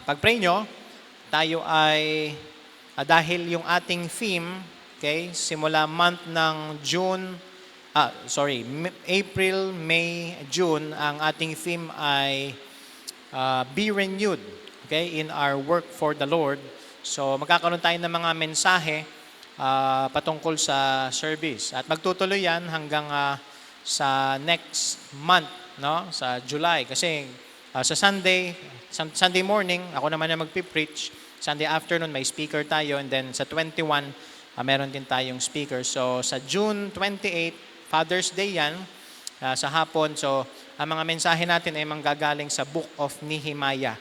Pag-pray nyo, tayo ay, dahil yung ating theme, okay, simula month ng April, May, June, ang ating theme ay be renewed, okay, in our work for the Lord. So magkakaroon tayo ng mga mensahe patungkol sa service. At magtutuloy yan hanggang sa next month, no? Sa July. Kasi sa Sunday morning, ako naman na magpipreach. Sunday afternoon, may speaker tayo. And then sa 21, meron din tayong speaker. So sa June 28, Father's Day yan, sa hapon. So ang mga mensahe natin ay manggagaling sa Book of Nehemiah.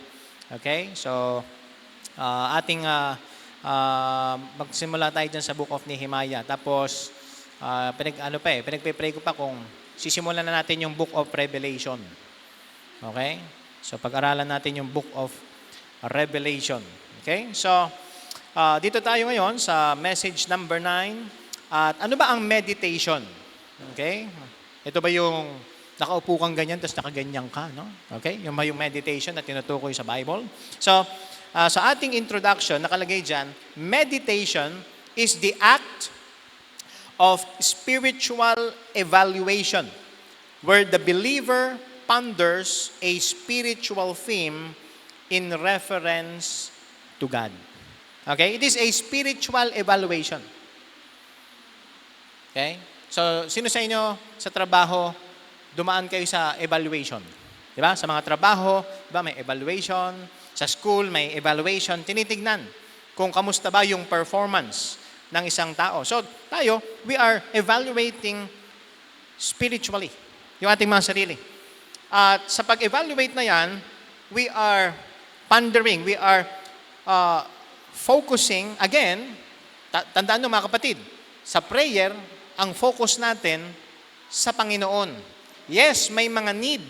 Okay? So magsimula tayo dyan sa Book of Nehemiah. Tapos, pinagpe-pray ko pa kung sisimulan na natin yung Book of Revelation. Okay? So, pag-aralan natin yung Book of Revelation. Okay? So, dito tayo ngayon sa message number 9. At ano ba ang meditation? Okay? Ito ba yung nakaupo kang ganyan, tapos nakaganyan ka, no? Okay? Yung meditation na tinutukoy sa Bible. So, sa ating introduction, nakalagay dyan, meditation is the act of spiritual evaluation where the believer ponders a spiritual theme in reference to God. Okay? It is a spiritual evaluation. Okay? So, sino sa inyo sa trabaho, dumaan kayo sa evaluation? Diba? Sa mga trabaho, diba, may evaluation. Sa school, may evaluation. Tinitignan kung kamusta ba yung performance ng isang tao. So, tayo, we are evaluating spiritually yung ating mga sarili. At sa pag-evaluate na yan, we are pondering, we are focusing, again, tandaan nyo mga kapatid, sa prayer, ang focus natin sa Panginoon. Yes, may mga need.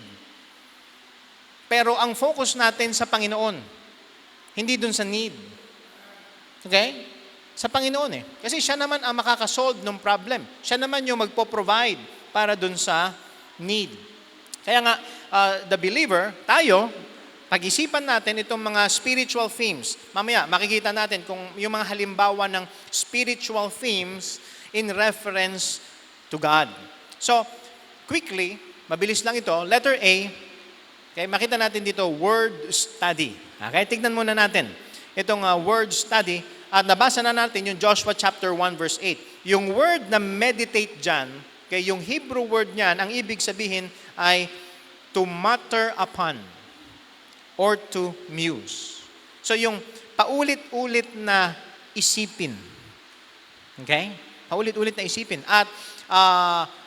Pero ang focus natin sa Panginoon, hindi dun sa need. Okay? Sa Panginoon eh. Kasi siya naman ang makakasolve ng problem. Siya naman yung magpo-provide para dun sa need. Kaya nga, the believer, tayo, pag-isipan natin itong mga spiritual themes. Mamaya, makikita natin kung yung mga halimbawa ng spiritual themes in reference to God. So, quickly, mabilis lang ito. Letter A, okay, makita natin dito, word study. Okay, tignan muna natin itong word study. At nabasa na natin yung Joshua chapter 1 verse 8. Yung word na meditate dyan, okay, yung Hebrew word niyan, ang ibig sabihin ay to mutter upon or to muse. So yung paulit-ulit na isipin. Okay? Paulit-ulit na isipin. At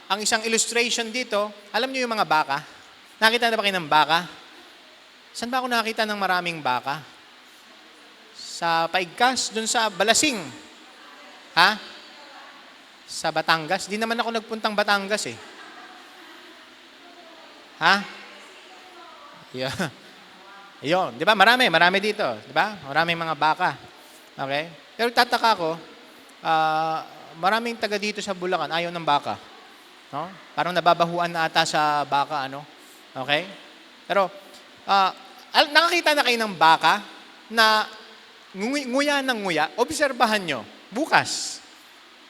ang isang illustration dito, alam niyo yung mga baka? Nakita na ba kayo ng baka? Saan ba ako nakakita ng maraming baka? Sa Paigkas, dun sa Balasing. Ha? Sa Batangas? Di naman ako nagpuntang Batangas eh. Ha? Yun. Di ba? Marami dito. Di ba? Maraming mga baka. Okay? Pero tataka ko, maraming taga dito sa Bulacan, ayaw ng baka. No? Parang nababahuan na ata sa baka, ano? Okay? Pero, nakakita na kayo ng baka na nguya ng nguya, obserbahan nyo, bukas.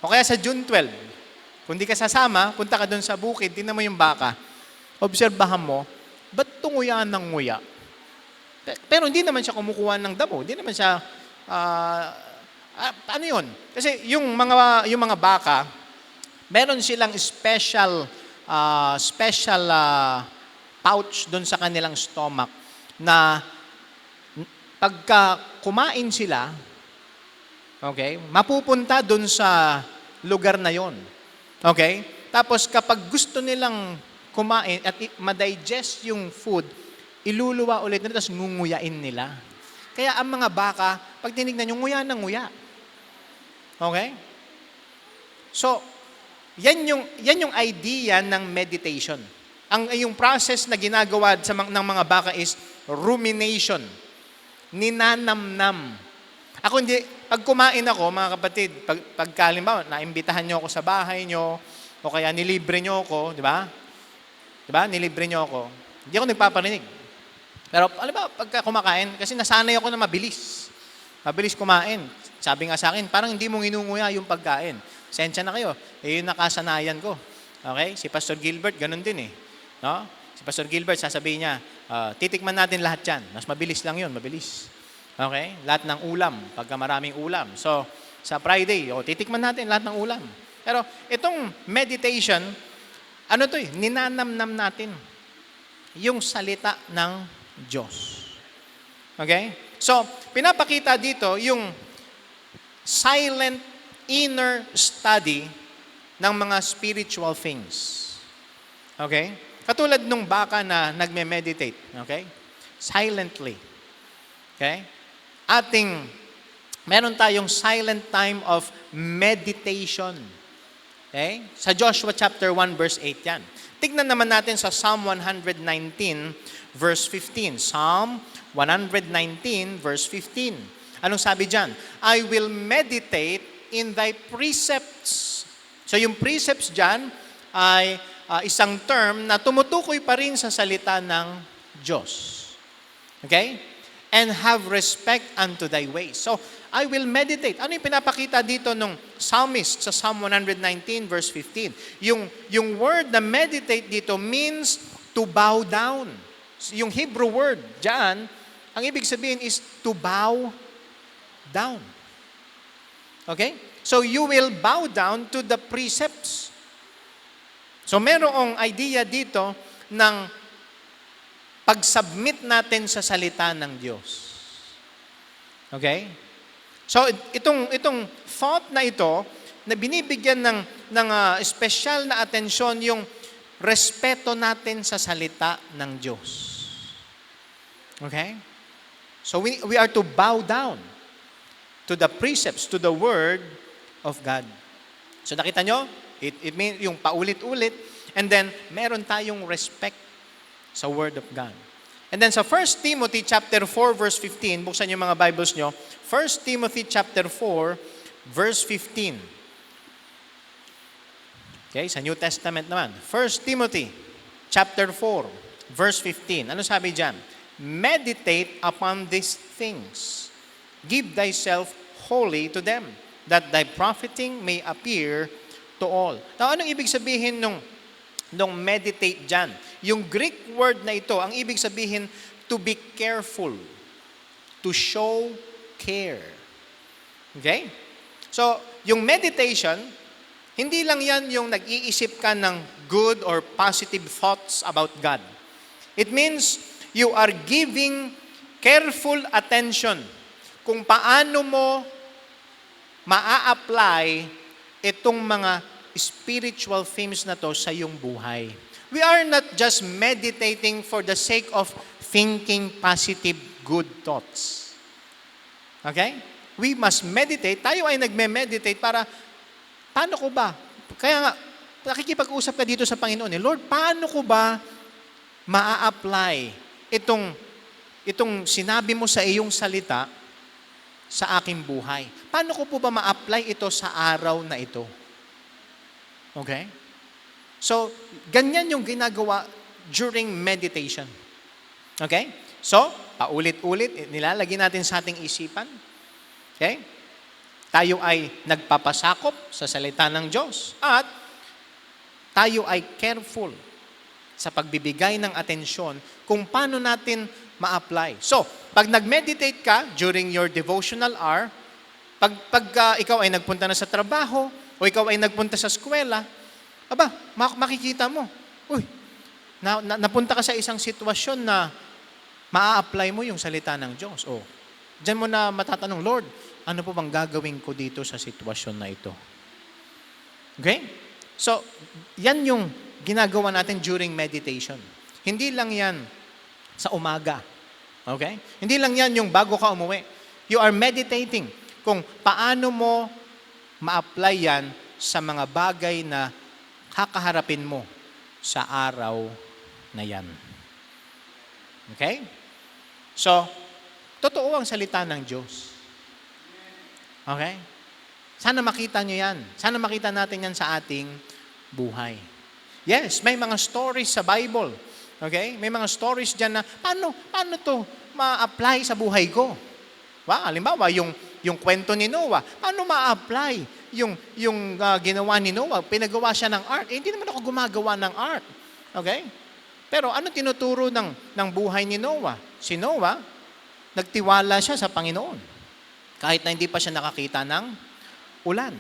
O kaya sa June 12, kung di ka sasama, punta ka doon sa bukid, tingnan mo yung baka. Obserbahan mo, ba't tunguya ng nguya? Pero hindi naman siya kumukuha ng damo, hindi naman siya, ano yun? Kasi yung mga baka, meron silang special pouch doon sa kanilang stomach na pagka kumain sila, okay, mapupunta doon sa lugar na yon. Okay? Tapos kapag gusto nilang kumain at ma-digest yung food, iluluwa ulit nila, tapos ngunguyain nila. Kaya ang mga baka, pag tinignan nyo, nguya ng nguya. Okay? So, yan yung idea ng meditation. Yung process na ginagawa ng mga baka is rumination. Ninanamnam. Ako hindi, pag kumain ako, mga kapatid, pagkalimbawa, naimbitahan nyo ako sa bahay nyo, o kaya nilibre nyo ako, di ba? Di ba? Nilibre nyo ako. Hindi ako nagpaparinig. Pero alam ba, pagka kumakain, kasi nasanay ako na mabilis. Mabilis kumain. Sabi nga sa akin, parang hindi mo nginunguya yung pagkain. Sensya na kayo. Yung nakasanayan ko. Okay? Si Pastor Gilbert, ganun din eh. No? Si Pastor Gilbert, sasabihin niya, titikman natin lahat yan. Mas mabilis lang yun, mabilis. Okay? Lahat ng ulam, pagka maraming ulam. So, sa Friday, titikman natin lahat ng ulam. Pero itong meditation, ano to eh, ninanamnam natin yung salita ng Diyos. Okay? So, pinapakita dito yung silent inner study ng mga spiritual things. Okay? Katulad nung baka na nagme-meditate. Okay? Silently. Okay? Meron tayong silent time of meditation. Okay? Sa Joshua chapter 1 verse 8 yan. Tignan naman natin sa Psalm 119 verse 15. Psalm 119 verse 15. Anong sabi dyan? I will meditate in thy precepts. So yung precepts dyan ay isang term na tumutukoy pa rin sa salita ng Diyos. Okay? And have respect unto thy ways. So, I will meditate. Ano yung pinapakita dito nung psalmist sa Psalm 119 verse 15? Yung word na meditate dito means to bow down. Yung Hebrew word dyan, ang ibig sabihin is to bow down. Okay? So, you will bow down to the precepts. So, merong idea dito ng pag-submit natin sa salita ng Diyos. Okay? So, itong thought na ito, na binibigyan ng special na atensyon yung respeto natin sa salita ng Diyos. Okay? So, we are to bow down to the precepts, to the Word of God. So, nakita nyo? It means yung paulit-ulit, and then, meron tayong respect sa Word of God. And then sa 1 Timothy chapter 4 verse 15, buksan yung mga Bibles nyo, 1 Timothy chapter 4 verse 15. Okay, sa New Testament naman. 1 Timothy chapter 4 verse 15. Ano sabi dyan? Meditate upon these things. Give thyself wholly to them, that thy profiting may appear to all. Now, anong ibig sabihin nung meditate dyan? Yung Greek word na ito, ang ibig sabihin, to be careful, to show care. Okay? So, yung meditation, hindi lang yan yung nag-iisip ka ng good or positive thoughts about God. It means you are giving careful attention kung paano mo maa-apply itong mga spiritual themes na to sa iyong buhay. We are not just meditating for the sake of thinking positive, good thoughts. Okay? We must meditate. Tayo ay nagme-meditate para, paano ko ba? Kaya nga, nakikipag-usap ka dito sa Panginoon. Lord, paano ko ba maa-apply itong sinabi mo sa iyong salita sa aking buhay? Paano ko po ba ma-apply ito sa araw na ito? Okay? So, ganyan yung ginagawa during meditation. Okay? So, paulit-ulit, nilalagay natin sa ating isipan. Okay? Tayo ay nagpapasakop sa salita ng Diyos at tayo ay careful sa pagbibigay ng atensyon kung paano natin ma-apply. So, pag nag-meditate ka during your devotional hour, pag ikaw ay nagpunta na sa trabaho o ikaw ay nagpunta sa eskwela, makikita mo, napunta ka sa isang sitwasyon na maa-apply mo yung salita ng Diyos. Diyan mo na matatanong, Lord, ano po bang gagawin ko dito sa sitwasyon na ito? Okay? So, yan yung ginagawa natin during meditation. Hindi lang yan sa umaga. Okay? Hindi lang yan yung bago ka umuwi. You are meditating kung paano mo ma-apply yan sa mga bagay na kakaharapin mo sa araw na yan. Okay? So, totoo ang salita ng Diyos. Okay? Sana makita nyo yan. Sana makita natin yan sa ating buhay. Yes, may mga stories sa Bible. Okay? May mga stories dyan na, paano to ma-apply sa buhay ko? Halimbawa, yung kwento ni Noah, paano ma-apply yung ginawa ni Noah? Pinagawa siya ng ark. Hindi naman ako gumagawa ng ark. Okay? Pero ano tinuturo ng buhay ni Noah? Si Noah, nagtiwala siya sa Panginoon. Kahit na hindi pa siya nakakita ng ulan.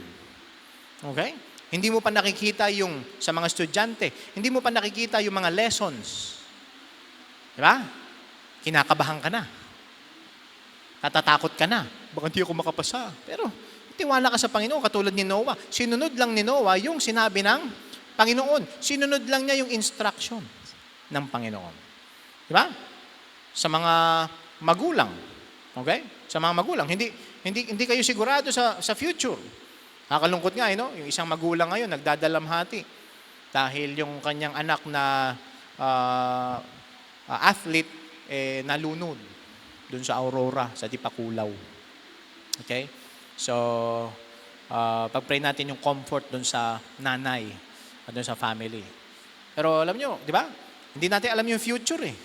Okay? Hindi mo pa nakikita yung sa mga estudyante, hindi mo pa nakikita yung mga lessons. Di ba? Kinakabahan ka na. Katatakot ka na. Baka hindi ako makapasa. Pero tiwala ka sa Panginoon katulad ni Noah. Sinunod lang ni Noah yung sinabi ng Panginoon. Sinunod lang niya yung instruction ng Panginoon. Di ba? Sa mga magulang. Okay? Sa mga magulang, hindi kayo sigurado sa future. Nakakalungkot nga, yung isang magulang ngayon, nagdadalamhati dahil yung kanyang anak na athlete, nalunod dun sa Aurora, sa Dipakulaw. Okay? So, pag-pray natin yung comfort dun sa nanay at dun sa family. Pero alam nyo, di ba? Hindi natin alam yung future eh.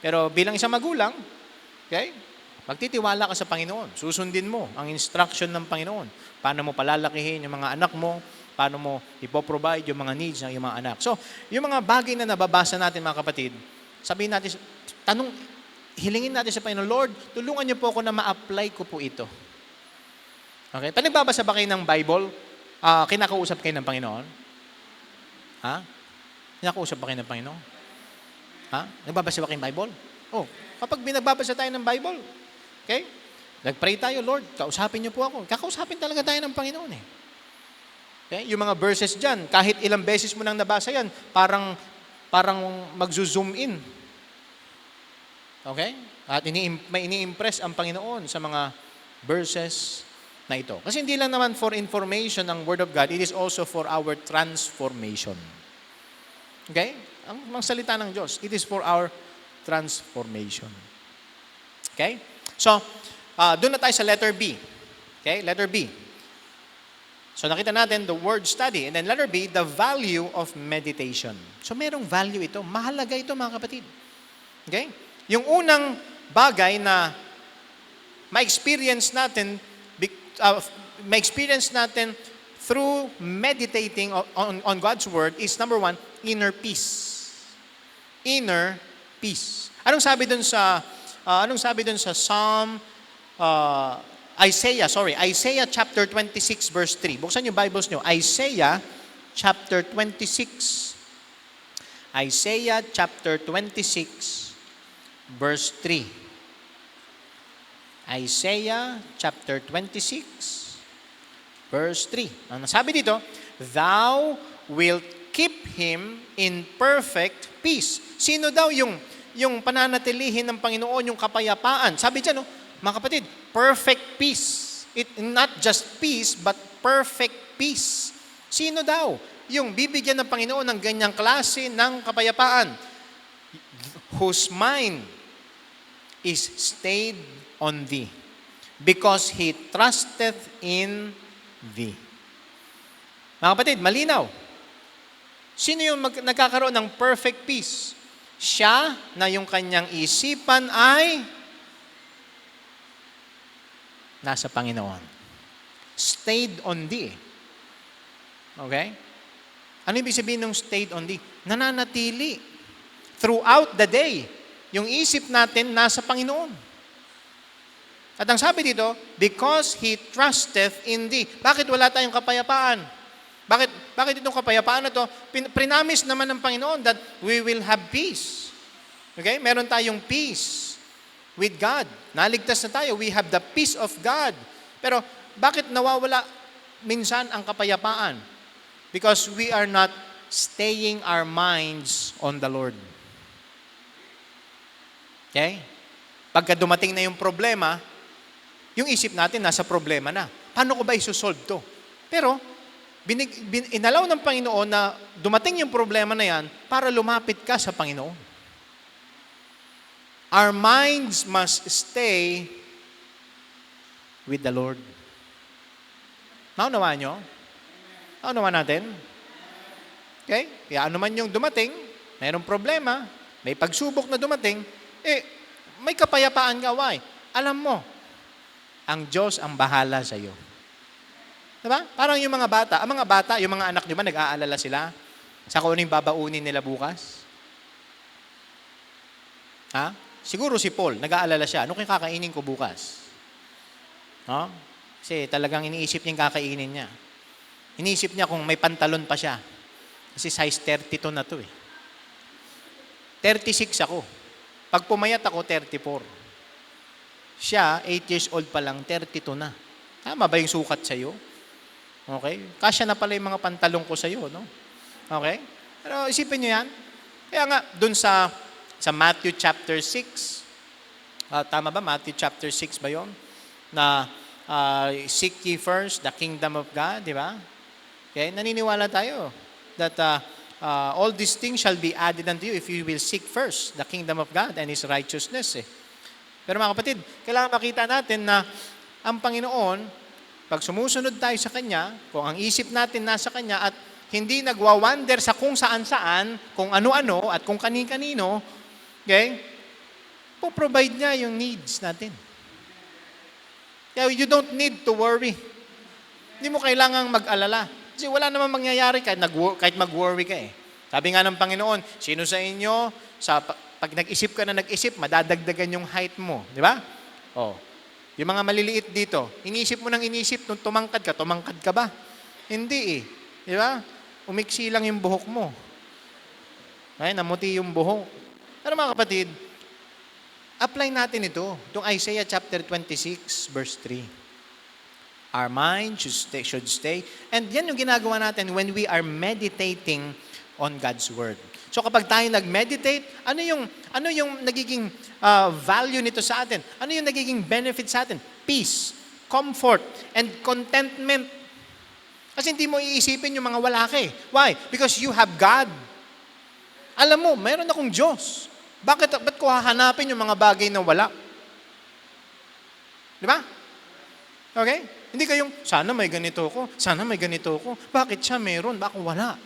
Pero bilang isang magulang, okay? Magtitiwala ka sa Panginoon. Susundin mo ang instruction ng Panginoon. Paano mo palalakihin yung mga anak mo, paano mo ipoprovide yung mga needs ng iyong mga anak. So, yung mga bagay na nababasa natin mga kapatid, sabihin natin, hilingin natin sa Panginoon, Lord, tulungan niyo po ako na ma-apply ko po ito. Okay? Pag nagbabasa ba kayo ng Bible, kinakausap kayo ng Panginoon? Ha? Kinakausap ba kayo ng Panginoon? Ha? Nagbabasa ba kayo ng Bible? Oh, kapag binagbabasa tayo ng Bible, okay? Nag-pray tayo, Lord, kausapin niyo po ako. Kakausapin talaga tayo ng Panginoon eh. Okay? Yung mga verses dyan, kahit ilang beses mo nang nabasa yan, parang mag-zoom in. Okay? At may ini-impress ang Panginoon sa mga verses na ito. Kasi hindi lang naman for information ang Word of God, it is also for our transformation. Okay? Ang salita ng Diyos, it is for our transformation. Okay? So, doon na tayo sa letter B. Okay? Letter B. So, nakita natin the word study. And then letter B, the value of meditation. So, merong value ito. Mahalaga ito, mga kapatid. Okay? Yung unang bagay na ma-experience natin through meditating on God's Word is number one, inner peace. Inner peace. Anong sabi dun sa Isaiah chapter 26 verse 3. Buksan niyo Bibles niyo. Isaiah chapter 26. Isaiah chapter 26 verse 3. Isaiah chapter 26 verse 3. Ang sabi dito, thou wilt keep him in perfect peace. Sino daw yung pananatilihin ng Panginoon, yung kapayapaan? Sabi dyan, mga kapatid, perfect peace. Not just peace, but perfect peace. Sino daw yung bibigyan ng Panginoon ng ganyang klase ng kapayapaan? Whose mind is stayed on thee, because he trusteth in thee. Mga kapatid, malinaw. Sino yung nagkakaroon ng perfect peace? Siya na yung kanyang isipan ay nasa Panginoon. Stayed on thee. Okay? Ano ibig sabihin ng stayed on thee? Nananatili. Throughout the day, yung isip natin nasa Panginoon. At ang sabi dito, because he trusteth in thee. Bakit wala tayong kapayapaan? Bakit itong kapayapaan na to? Prinamis naman ng Panginoon that we will have peace. Okay? Meron tayong peace with God. Naligtas na tayo. We have the peace of God. Pero bakit nawawala minsan ang kapayapaan? Because we are not staying our minds on the Lord. Okay? Pagka dumating na yung problema, yung isip natin nasa problema na. Paano ko ba isosolve to? Pero, inalaw ng Panginoon na dumating yung problema na yan para lumapit ka sa Panginoon. Our minds must stay with the Lord. Naunawaan nyo? Naunawaan natin? Okay? Kaya ano man yung dumating, mayroong problema, may pagsubok na dumating, may kapayapaan ka. Why? Alam mo, ang Diyos ang bahala sa iyo. Diba? Parang yung mga bata, yung mga anak nyo ba, nag-aalala sila sa kung ano yung babaunin nila bukas? Ha? Siguro si Paul, nag-aalala siya, ano kaya kakainin ko bukas? No? Kasi talagang iniisip niya yung kakainin niya. Iniisip niya kung may pantalon pa siya. Kasi size 32 na to 36 ako. Pag pumayat ako, 34. Siya, 8 years old pa lang, 32 na. Tama ba yung sukat sa'yo? Okay? Kasya na pala yung mga pantalon ko sa'yo, no? Okay? Pero isipin nyo yan. Kaya nga, dun sa Matthew chapter 6, tama ba? Matthew chapter 6 ba yun? Na seek ye first the kingdom of God, di ba? Okay? Naniniwala tayo that all these things shall be added unto you if you will seek first the kingdom of God and His righteousness. Pero mga kapatid, kailangan makita natin na ang Panginoon, pag sumusunod tayo sa Kanya, kung ang isip natin nasa Kanya at hindi nagwawander sa kung saan-saan, kung ano-ano at kung kani-kanino, okay, po-provide niya yung needs natin. Kaya you don't need to worry. Hindi mo kailangang mag-alala. Kasi wala namang mangyayari kahit mag-worry ka . Sabi nga ng Panginoon, sino sa inyo, pag nag-isip ka na nag-isip, madadagdagan yung height mo. Di ba? Yung mga maliliit dito, inisip mo nang inisip, nung tumangkad ka ba? Hindi . Di ba? Umiksi lang yung buhok mo. Ay, namuti yung buhok. Pero mga kapatid, apply natin ito. Itong Isaiah chapter 26, verse 3. Our mind should stay. And yan yung ginagawa natin when we are meditating on God's Word. So kapag tayo nag-meditate, ano yung nagiging value nito sa atin? Ano yung nagiging benefit sa atin? Peace, comfort, and contentment. Kasi hindi mo iisipin yung mga wala ka . Why? Because you have God. Alam mo, mayroon akong Diyos. Ba't ko hahanapin yung mga bagay na wala? Di ba? Okay? Hindi kayong, sana may ganito ko, sana may ganito ko. Bakit siya meron? Bakit wala?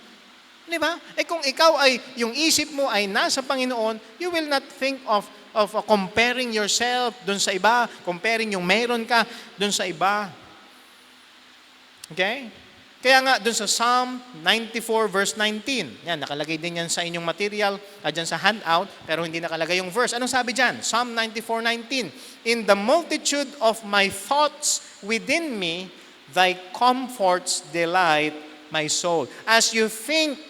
Di ba? Kung ikaw ay, yung isip mo ay nasa Panginoon, you will not think of comparing yourself dun sa iba, comparing yung meron ka dun sa iba. Okay? Kaya nga, dun sa Psalm 94 verse 19, yan, nakalagay din yan sa inyong material, dyan sa handout, pero hindi nakalagay yung verse. Anong sabi dyan? Psalm 94:19, in the multitude of my thoughts within me, thy comforts delight my soul. As you think,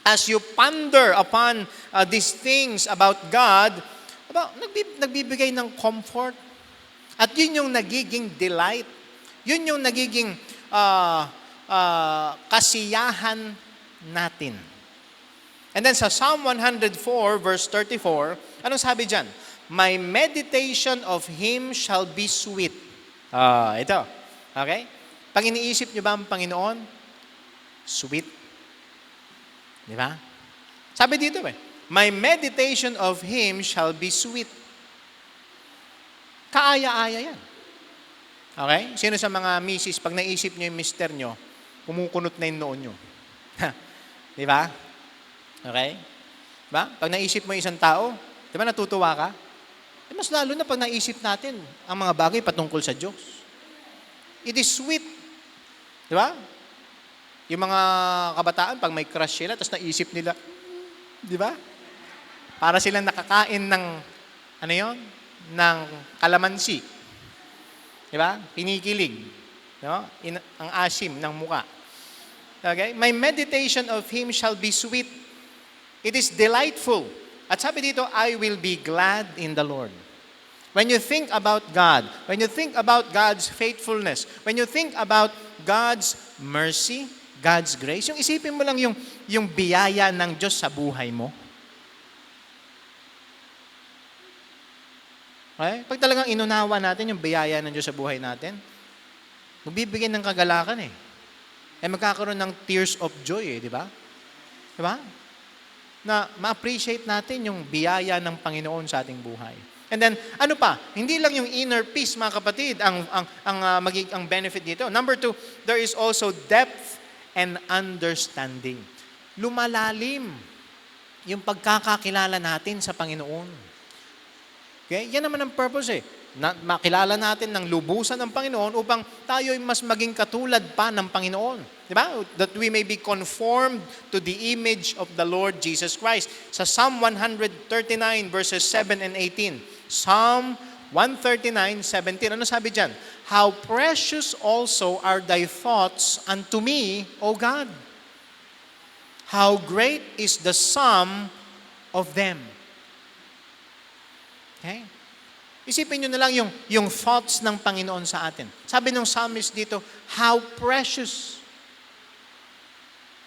as you ponder upon these things about God, nagbibigay ng comfort. At yun yung nagiging delight. Yun yung nagiging kasiyahan natin. And then sa Psalm 104 verse 34, anong sabi dyan? My meditation of Him shall be sweet. Ito. Okay? Pag iniisip nyo ba ang Panginoon? Sweet. Di ba? Sabi dito my meditation of Him shall be sweet. Kaaya-aya yan. Okay? Sino sa mga misis, pag naisip nyo yung mister nyo, kumukunot na yung noon nyo. Di ba? Okay? Diba? Pag naisip mo yung isang tao, di ba natutuwa ka? Mas lalo na pag naisip natin ang mga bagay patungkol sa Diyos. It is sweet. Di ba? Yung mga kabataan, pag may crush sila, tapos naisip nila, di ba? Para silang nakakain ng, ng kalamansi. Di ba? Pinikilig. No? Ang asim ng muka. Okay? My meditation of Him shall be sweet. It is delightful. At sabi dito, I will be glad in the Lord. When you think about God, when you think about God's faithfulness, when you think about God's mercy, God's grace, yung isipin mo lang yung biyaya ng Diyos sa buhay mo. Okay? Pag talagang inunawa natin yung biyaya ng Diyos sa buhay natin, magbibigay ng kagalakan . Magkakaroon ng tears of joy di ba? Di ba? Na ma-appreciate natin yung biyaya ng Panginoon sa ating buhay. And then, ano pa? Hindi lang yung inner peace, mga kapatid, ang benefit dito. Number 2, there is also depth and understanding. Lumalalim. yung pagkakakilala natin sa Panginoon. Okay? Yan naman ang purpose makilala natin ng lubusan ng Panginoon upang tayo ay mas maging katulad pa ng Panginoon. Di ba? That we may be conformed to the image of the Lord Jesus Christ. Sa Psalm 139 verses 7 and 18. Psalm 139:17. Ano sabi dyan? How precious also are thy thoughts unto me, O God. How great is the sum of them. Okay? Isipin nyo na lang yung thoughts ng Panginoon sa atin. Sabi ng psalmist dito, how precious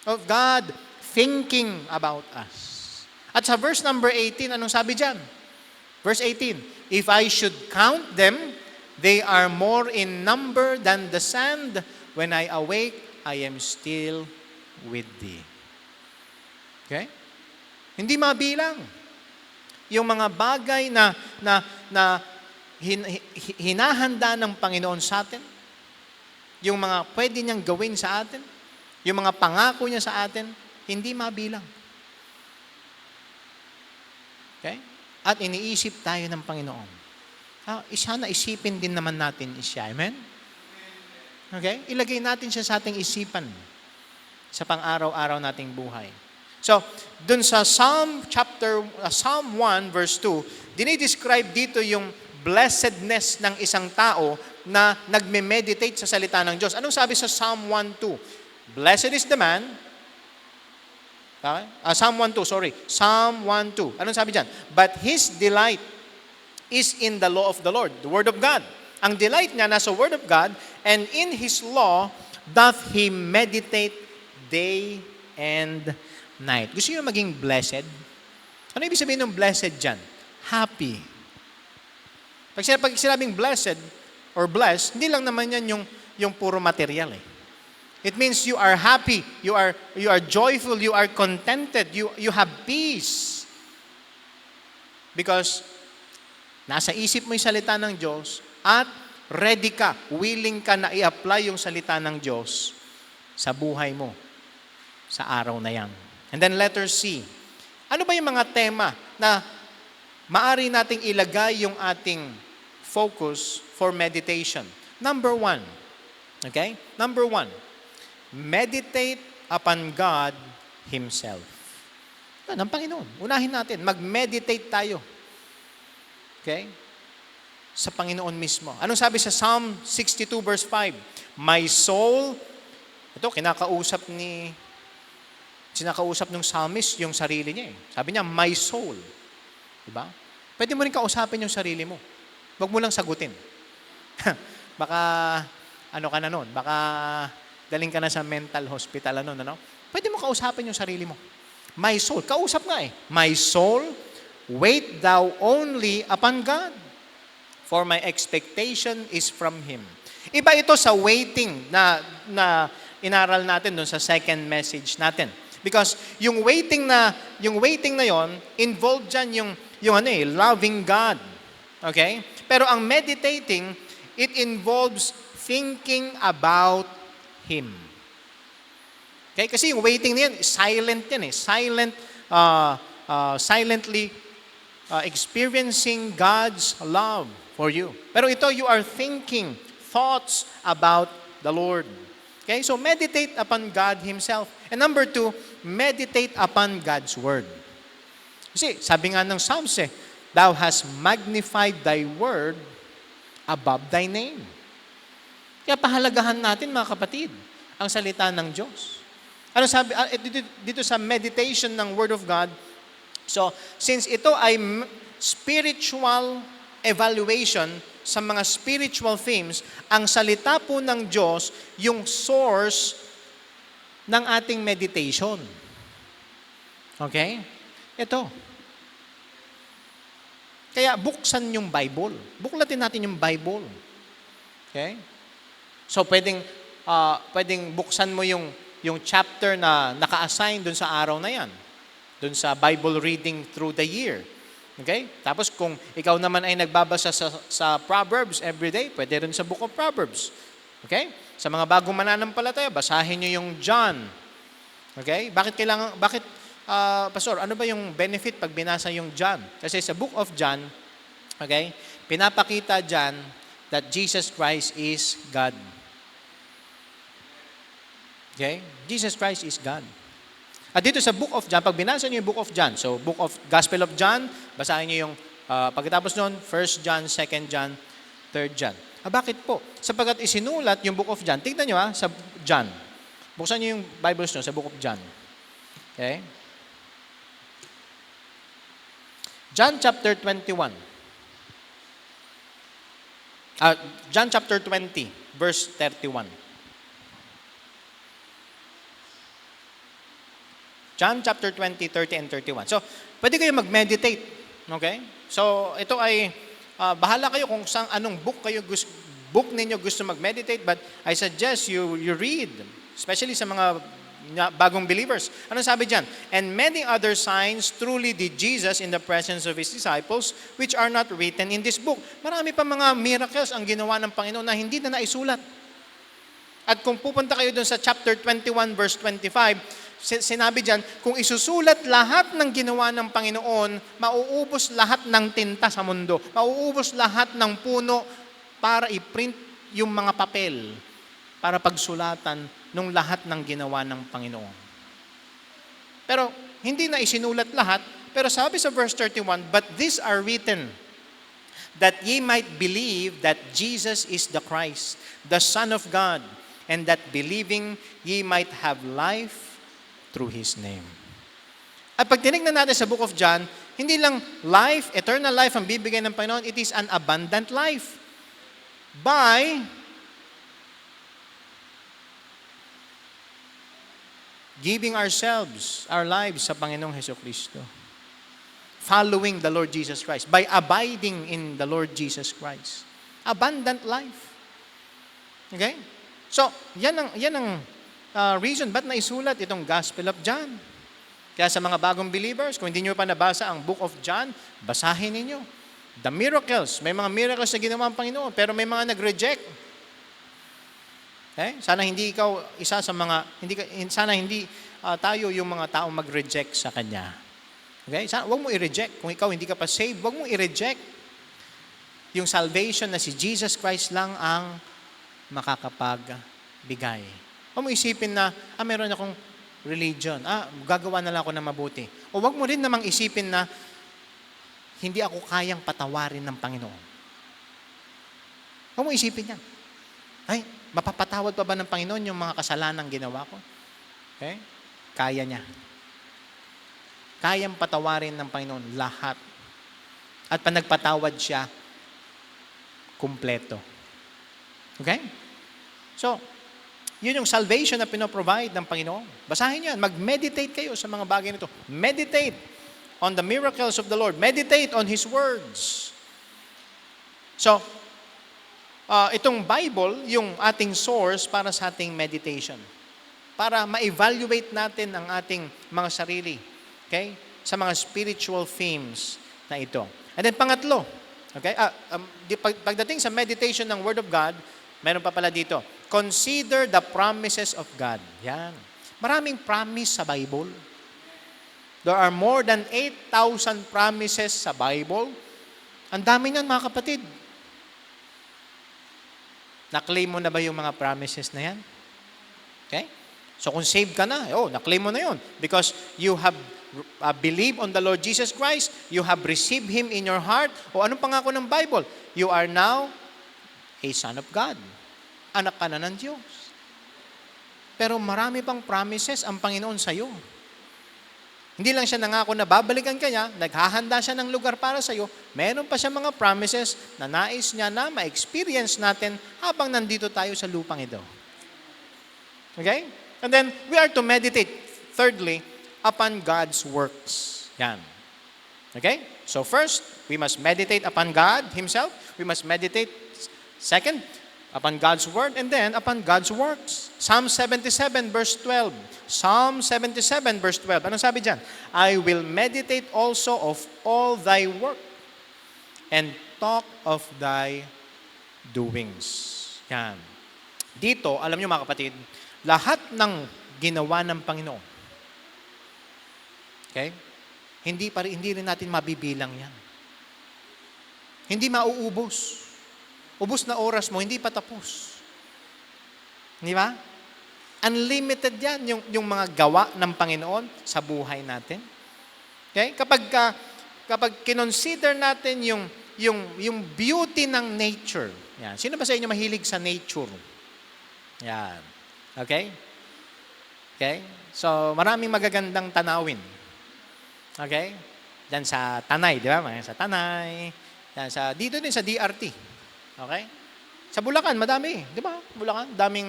of God thinking about us. At sa verse number 18, anong sabi dyan? Verse 18, if I should count them, they are more in number than the sand. When I awake, I am still with thee. Okay? Hindi mabilang. Yung mga bagay na hinahanda ng Panginoon sa atin, yung mga pwede niyang gawin sa atin, yung mga pangako niya sa atin, hindi mabilang. Okay? At iniisip tayo ng Panginoon. Sana isipin din naman natin siya. Amen? Okay? Ilagay natin siya sa ating isipan sa pang-araw-araw nating buhay. So, dun sa Psalm 1 verse 2, dinidescribe dito yung blessedness ng isang tao na nagme-meditate sa salita ng Diyos. Anong sabi sa Psalm 1:2? Blessed is the man. Okay? Psalm 1:2, sorry. Psalm 1:2. Anong sabi dyan? But his delight is in the law of the Lord, the word of God. Ang delight niya nasa word of God, and in his law doth he meditate day and night. Gusto niyo maging blessed? Ano ibig sabihin ng blessed dyan? Happy. Pag sinabing blessed or blessed, hindi lang naman yan yung puro material It means you are happy, you are joyful, you are contented, you have peace. Because nasa isip mo yung salita ng Diyos at ready ka, willing ka na i-apply yung salita ng Diyos sa buhay mo sa araw na yan. And then letter C. Ano ba yung mga tema na maari nating ilagay yung ating focus for meditation? Number 1. Okay? Number 1. Meditate upon God Himself. Yan ang Panginoon. Unahin natin. Mag-meditate tayo. Okay? Sa Panginoon mismo. Anong sabi sa Psalm 62 verse 5? My soul, ito kinakausap ng psalmist yung sarili niya Sabi niya, my soul. Diba? Pwede mo rin kausapin yung sarili mo. Huwag mo lang sagutin. Baka, ano ka na nun? Baka, daling ka na sa mental hospital, ano? Pwede mo kausapin yung sarili mo. My soul. Kausap nga My soul, wait thou only upon God, for my expectation is from Him. Iba ito sa waiting na inaral natin doon sa second message natin. Because yung waiting na yon involved dyan yung loving God. Okay? Pero ang meditating, it involves thinking about Him. Okay? Kasi yung waiting na yan, silent yan silently experiencing God's love for you. Pero ito, you are thinking thoughts about the Lord. Okay? So meditate upon God Himself. And number 2, meditate upon God's Word. Kasi sabi nga ng Psalms Thou hast magnified Thy Word above Thy name. Kaya pahalagahan natin mga kapatid, ang salita ng Diyos. Ano sabi dito sa meditation ng Word of God? So, since ito ay spiritual evaluation sa mga spiritual themes, ang salita po ng Diyos yung source ng ating meditation. Okay? Ito. Kaya buksan yung Bible. Buklatin natin yung Bible. Okay? So, pwedeng buksan mo yung chapter na naka-assign dun sa araw na yan. Dun sa Bible reading through the year. Okay? Tapos kung ikaw naman ay nagbabasa sa Proverbs every day, pwede rin sa Book of Proverbs. Okay? Sa mga bagong mananampalataya, basahin niyo yung John. Okay? Bakit Pastor, ano ba yung benefit pag binasa yung John? Kasi sa book of John, okay, pinapakita dyan that Jesus Christ is God. Okay? Jesus Christ is God. At dito sa book of John, pag binasa niyo yung book of John, so book of Gospel of John, basahin niyo yung pagkatapos nun, 1 John, 2 John, 3 John. Bakit po? Sapagkat isinulat yung book of John. Tignan niyo sa John. Buksan niyo yung Bibles niyo sa book of John. Okay? John chapter 21. John chapter 20, verse 31. John chapter 20, 30 and 31. So, pwede kayo mag-meditate. Okay? So, ito ay, bahala kayo kung anong book ninyo gusto mag-meditate, but I suggest you read, especially sa mga bagong believers. Ano sabi dyan? And many other signs truly did Jesus in the presence of His disciples, which are not written in this book. Marami pa mga miracles ang ginawa ng Panginoon na hindi na naisulat. At kung pupunta kayo dun sa chapter 21, verse 25, sinabi dyan, kung isusulat lahat ng ginawa ng Panginoon, mauubos lahat ng tinta sa mundo. Mauubos lahat ng puno para i-print yung mga papel para pagsulatan nung lahat ng ginawa ng Panginoon. Pero hindi na isinulat lahat, pero sabi sa verse 31, but these are written that ye might believe that Jesus is the Christ, the Son of God, and that believing ye might have life through His name. At pag tinignan natin sa book of John, hindi lang life, eternal life ang bibigay ng Panginoon, it is an abundant life. By giving ourselves, our lives sa Panginoong Hesukristo. Following the Lord Jesus Christ. By abiding in the Lord Jesus Christ. Abundant life. Okay? So, yan ang reason ba't naisulat itong Gospel of John. Kaya sa mga bagong believers, kung hindi nyo pa nabasa ang book of John, basahin ninyo. The miracles, may mga miracles na ginawa ang Panginoon, pero may mga nag-reject. Okay? Sana hindi ikaw isa sa mga, sana hindi tayo yung mga taong mag-reject sa Kanya. Okay? Huwag mo i-reject. Kung ikaw hindi ka pa saved, huwag mo i-reject. Yung salvation na si Jesus Christ lang ang makakapagbigay. Huwag mo isipin na, meron akong religion. Gagawa na lang ako ng mabuti. O huwag mo rin namang isipin na hindi ako kayang patawarin ng Panginoon. Huwag mo isipin yan. Ay, mapapatawad pa ba ng Panginoon yung mga kasalanang ginawa ko? Okay? Kaya niya. Kayang patawarin ng Panginoon lahat. At pag nagpatawad siya, kumpleto. Okay? So, yun yung salvation na pinoprovide ng Panginoon. Basahin yan. Mag-meditate kayo sa mga bagay nito. Meditate on the miracles of the Lord. Meditate on His words. So, itong Bible, yung ating source para sa ating meditation. Para ma-evaluate natin ang ating mga sarili. Okay? Sa mga spiritual themes na ito. And then pangatlo, okay? Pagdating sa meditation ng Word of God, meron pa pala dito, consider the promises of God. Yan. Maraming promise sa Bible. There are more than 8,000 promises sa Bible. Ang dami niyan, mga kapatid. Na-claim mo na ba yung mga promises na yan? Okay? So kung saved ka na, na-claim mo na yun. Because you have believed on the Lord Jesus Christ, you have received Him in your heart. O anong pangako ng Bible? You are now a son of God. Anak ka na ng Diyos. Pero marami pang promises ang Panginoon sa'yo. Hindi lang siya nangako na babalikan ka niya, naghahanda siya ng lugar para sa'yo, meron pa siya mga promises na nais niya na ma-experience natin habang nandito tayo sa lupang ito. Okay? And then, we are to meditate, thirdly, upon God's works. Yan. Okay? So first, we must meditate upon God Himself. We must meditate, second, upon God's Word, and then upon God's works. Psalm 77, verse 12. Psalm 77, verse 12. Anong sabi dyan? I will meditate also of all thy work and talk of thy doings. Yan. Dito, alam niyo mga kapatid, lahat ng ginawa ng Panginoon, Okay? Hindi rin natin mabibilang yan. Hindi mauubos. Ubos na oras mo, hindi pa tapos. Di ba? Unlimited yan, yung mga gawa ng Panginoon sa buhay natin. Okay? Kapag kinonsider natin yung beauty ng nature. Yan. Sino ba sa inyo mahilig sa nature? Yan. Okay? Okay? So, maraming magagandang tanawin. Okay? Diyan sa Tanay, di ba? Sa Tanay. Dito din sa DRT. Okay? Sa Bulacan, madami. Di ba? Bulacan, daming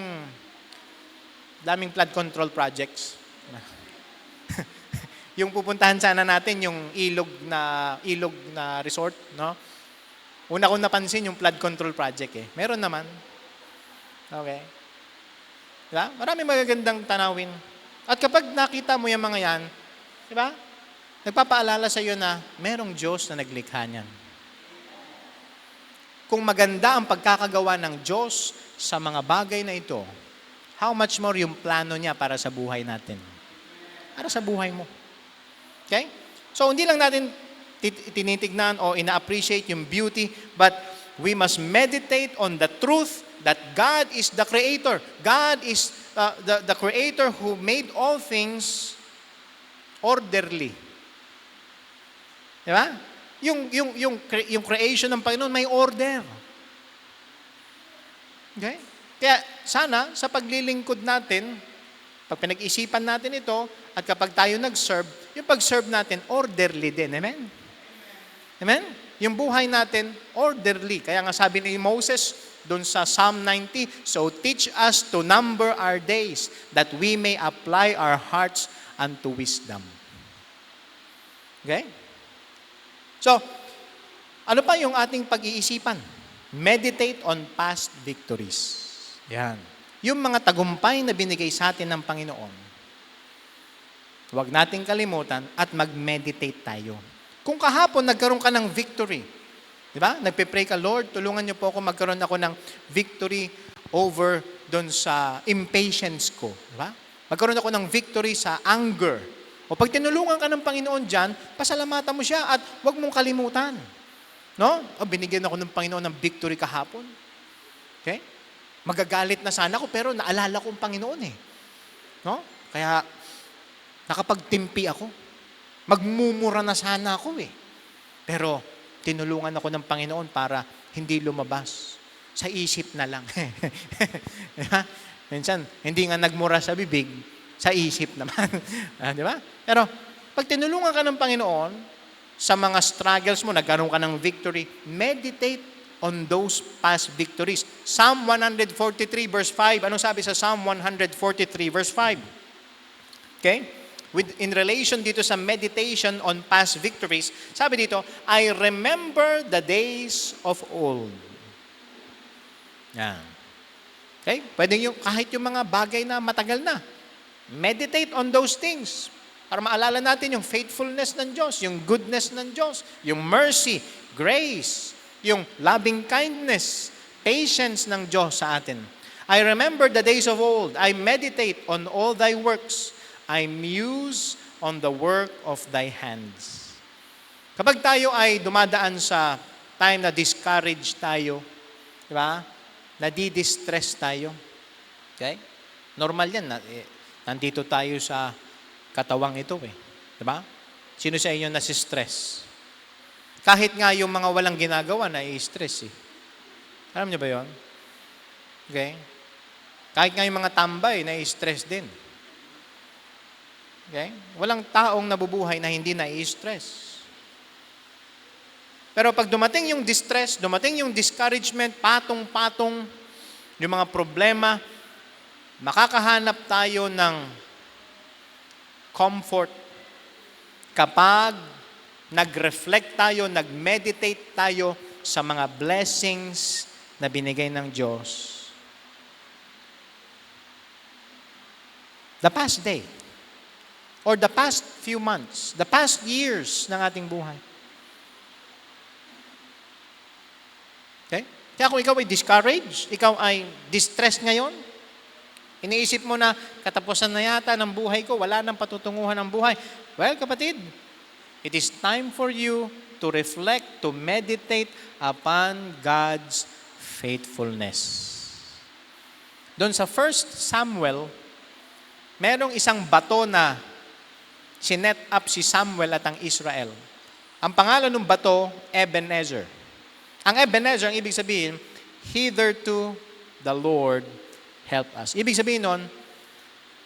flood control projects. Yung pupuntahan sana natin, yung ilog na resort, no? Una kong napansin yung flood control project eh. Meron naman. Okay? Diba? Maraming magagandang tanawin. At kapag nakita mo yung mga yan, diba? Nagpapaalala sa iyo na merong Diyos na naglikha niyan. Kung maganda ang pagkakagawa ng Diyos sa mga bagay na ito, how much more yung plano niya para sa buhay natin? Para sa buhay mo. Okay? So, hindi lang natin tinitignan o ina-appreciate yung beauty, but we must meditate on the truth that God is the Creator. God is the Creator who made all things orderly. Diba? Yung creation ng Panginoon may order. Okay? Kaya sana sa paglilingkod natin, pag pinag-isipan natin ito, at kapag tayo nag-serve, yung pag-serve natin, orderly din. Amen? Amen? Yung buhay natin, orderly. Kaya nga sabi ni Moses, doon sa Psalm 90, so teach us to number our days, that we may apply our hearts unto wisdom. Okay? So, ano pa yung ating pag-iisipan? Meditate on past victories. Yan. Yung mga tagumpay na binigay sa atin ng Panginoon, huwag nating kalimutan at mag-meditate tayo. Kung kahapon nagkaroon ka ng victory, di ba? Nagpe-pray ka, Lord, tulungan niyo po ako magkaroon ako ng victory over doon sa impatience ko. Di ba? Magkaroon ako ng victory sa anger. O pag tinulungan ka ng Panginoon dyan, pasalamatan mo siya at huwag mong kalimutan. No? O, binigyan ako ng Panginoon ng victory kahapon. Okay? Magagalit na sana ako, pero naalala ko ang Panginoon eh. No? Kaya, nakapagtimpi ako. Magmumura na sana ako eh. Pero, tinulungan ako ng Panginoon para hindi lumabas. Sa isip na lang. Diba? Minsan, hindi nga nagmura sa bibig, sa isip naman. Di ba? Pero, pag tinulungan ka ng Panginoon, sa mga struggles mo, nagkaroon ka ng victory, meditate on those past victories. Psalm 143 verse 5. Anong sabi sa Psalm 143 verse 5? Okay? In relation dito sa meditation on past victories, sabi dito, I remember the days of old. Yan. Okay? Pwede kahit yung mga bagay na matagal na. Meditate on those things para maalala natin yung faithfulness ng Diyos, yung goodness ng Diyos, yung mercy, grace, yung loving kindness, patience ng Diyos sa atin. I remember the days of old. I meditate on all thy works. I muse on the work of thy hands. Kapag tayo ay dumadaan sa time na discouraged tayo, di ba? Nadi-distress tayo. Okay? Normal yan. Nandito tayo sa katawang ito eh. Diba? Sino sa inyo nasi-stress? Kahit nga yung mga walang ginagawa na i-stress eh. Alam niyo ba yon? Okay? Kahit nga yung mga tambay na i-stress din. Okay? Walang taong nabubuhay na hindi na i-stress. Pero pag dumating yung distress, dumating yung discouragement, patong-patong, yung mga problema, makakahanap tayo ng comfort kapag nag-reflect tayo, nag-meditate tayo sa mga blessings na binigay ng Diyos. The past day, or the past few months, the past years ng ating buhay. Okay? Kaya kung ikaw ay discouraged, ikaw ay distressed ngayon, Iniisip mo na katapusan na yata ng buhay ko, wala nang patutunguhan ng buhay. Well, kapatid, it is time for you to reflect, to meditate upon God's faithfulness. Doon sa 1 Samuel, merong isang bato na sinet up si Samuel at ang Israel. Ang pangalan ng bato, Ebenezer. Ang Ebenezer, ang ibig sabihin, hitherto the Lord help us. Ibig sabihin nun,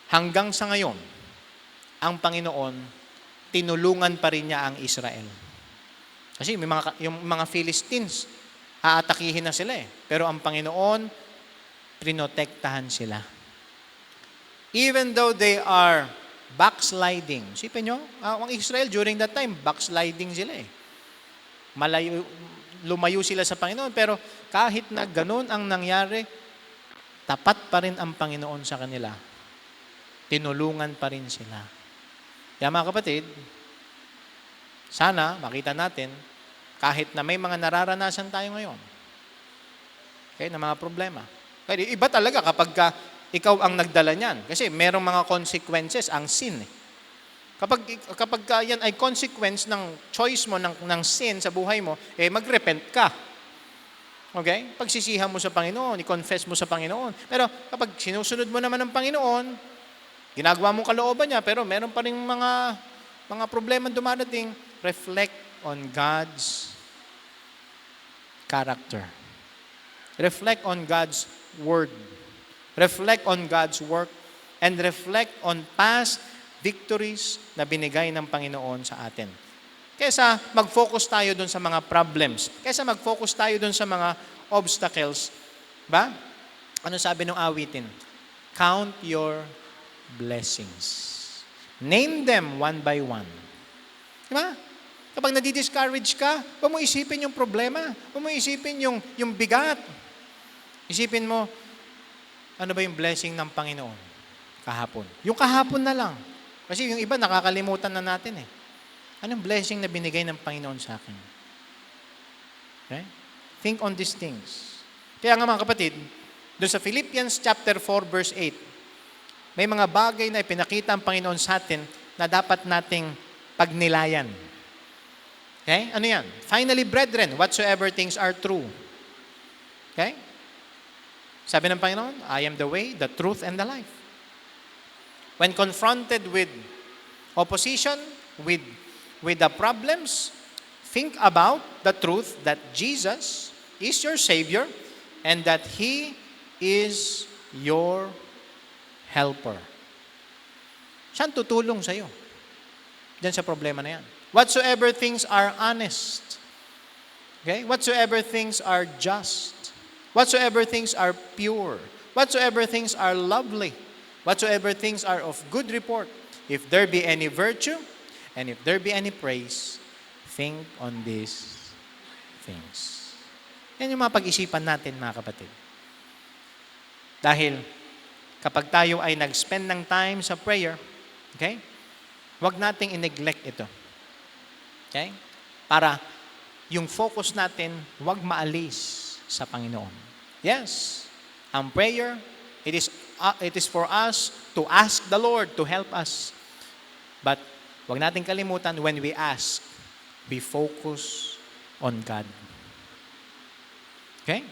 hanggang sa ngayon, ang Panginoon, tinulungan pa rin niya ang Israel. Kasi yung mga Philistines, aatakihin na sila eh. Pero ang Panginoon, prinotektahan sila. Even though they are backsliding. Sipin nyo, ang Israel during that time, backsliding sila eh. Lumayo sila sa Panginoon. Pero kahit na ganun ang nangyari, tapat pa rin ang Panginoon sa kanila. Tinulungan pa rin sila. Kaya mga kapatid, sana makita natin, kahit na may mga nararanasan tayo ngayon, okay, na mga problema. Kaya iba talaga kapag ikaw ang nagdala niyan. Kasi merong mga consequences ang sin. Kapag yan ay consequence ng choice mo, ng sin sa buhay mo, mag-repent ka. Okay? Pagsisihan mo sa Panginoon, i-confess mo sa Panginoon. Pero kapag sinusunod mo naman ng Panginoon, ginagawa mong kalooban niya, pero meron pa rin mga problema dumadating, reflect on God's character. Reflect on God's word. Reflect on God's work. And reflect on past victories na binigay ng Panginoon sa atin. Kaysa mag-focus tayo dun sa mga problems. Kaysa mag-focus tayo dun sa mga obstacles. Ba? Ano sabi ng awitin? Count your blessings. Name them one by one. Diba? Kapag nadi-discourage ka, huwag mo isipin yung problema. Huwag mo isipin yung bigat. Isipin mo, ano ba yung blessing ng Panginoon? Kahapon. Yung kahapon na lang. Kasi yung iba nakakalimutan na natin eh. Anong blessing na binigay ng Panginoon sa akin? Okay? Think on these things. Kaya nga mga kapatid, doon sa Philippians chapter 4 verse 8, may mga bagay na ipinakita ang Panginoon sa atin na dapat nating pagnilayan. Okay? Ano yan? Finally, brethren, whatsoever things are true. Okay? Sabi ng Panginoon, I am the way, the truth, and the life. When confronted with opposition, with the problems, think about the truth that Jesus is your Savior and that He is your helper. Siyang tutulong sa iyo diyan sa problema na yan. Whatsoever things are honest. Okay? Whatsoever things are just. Whatsoever things are pure. Whatsoever things are lovely. Whatsoever things are of good report. If there be any virtue, and if there be any praise, think on these things. Yan yung mga pag-isipan natin, mga kapatid. Dahil kapag tayo ay nag-spend ng time sa prayer, okay, huwag nating i-neglect ito. Okay? Para yung focus natin, huwag maalis sa Panginoon. Yes, ang prayer, it is for us to ask the Lord to help us. But huwag natin kalimutan, when we ask, we focus on God. Okay?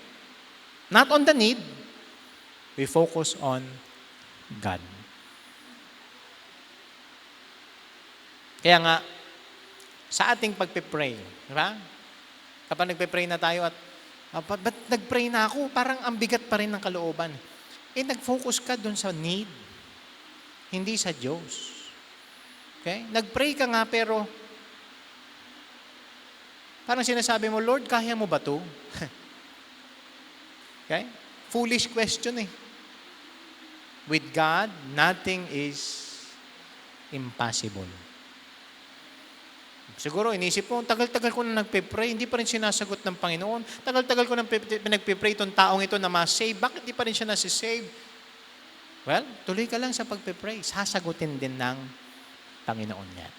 Not on the need, we focus on God. Kaya nga, sa ating pagpipray, di ba? Kapag nagpipray na tayo at, ba't nagpray na ako? Parang ang bigat pa rin ng kalooban. Nag-focus ka dun sa need, hindi sa Diyos. Okay? Nag-pray ka nga pero parang sinasabi mo, Lord, kaya mo ba to? Okay? Foolish question eh. With God, nothing is impossible. Siguro, inisip mo, tagal-tagal ko na nagpe-pray, hindi pa rin sinasagot ng Panginoon. Tagal-tagal ko na nagpe-pray itong taong ito na ma-save. Bakit di pa rin siya nasi-save? Well, tuloy ka lang sa pagpe-pray. Sasagutin din ng Panginoon niya.